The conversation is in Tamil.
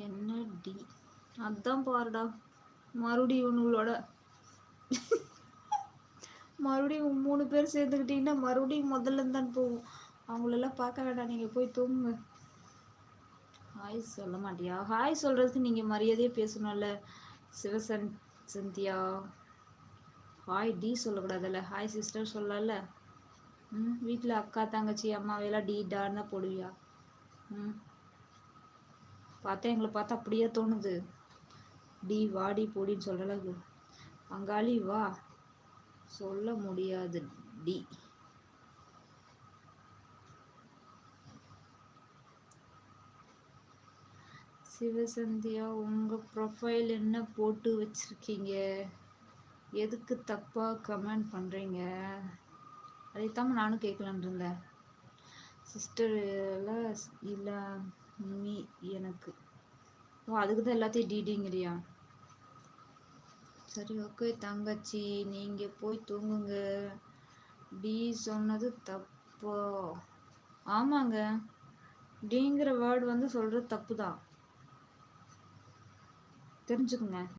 என்ன டி? அதான் பாருடா, மறுபடியும் இவனுங்களோட மறுபடியும் 3 பேர் சேர்ந்துக்கிட்டீங்கன்னா மறுபடியும் முதல்ல தான் போகும். அவங்களெல்லாம் பார்க்க வேண்டாம், நீங்கள் போய் தூங்குங்க. ஹாய் சொல்ல மாட்டியா? ஹாய் சொல்கிறதுக்கு நீங்கள் மரியாதையே பேசணும்ல சிவசந்தியா. ஹாய் டி சொல்லக்கூடாதுல்ல, ஹாய் சிஸ்டர் சொல்லல. வீட்டில் அக்கா தங்கச்சி அம்மாவையெல்லாம் டி டான்னு தான் போடுவியா? பார்த்தா எங்களை பார்த்தா அப்படியே தோணுது. டி வாடி போடின்னு சொல்கிற அளவுக்கு பங்காளி வா சொல்ல முடியாது டி. சிவசந்தியா, உங்கள் ப்ரொஃபைல் என்ன போட்டு வச்சுருக்கீங்க? எதுக்கு தப்பாக கமெண்ட் பண்ணுறீங்க? அதைத்தான் நானும் கேட்கலான் இருந்தேன். சிஸ்டர் இல்லை மீ எனக்கு. ஓ, அதுக்கு தான் எல்லாத்தையும் டிடிங்கிறியா? சரி ஓகே தங்கச்சி, நீங்கள் போய் தூங்குங்க. டி சொன்னது தப்போ? ஆமாங்க, டிங்கிற வேர்டு சொல்கிறது தப்பு தான், தெரிஞ்சுக்குங்க.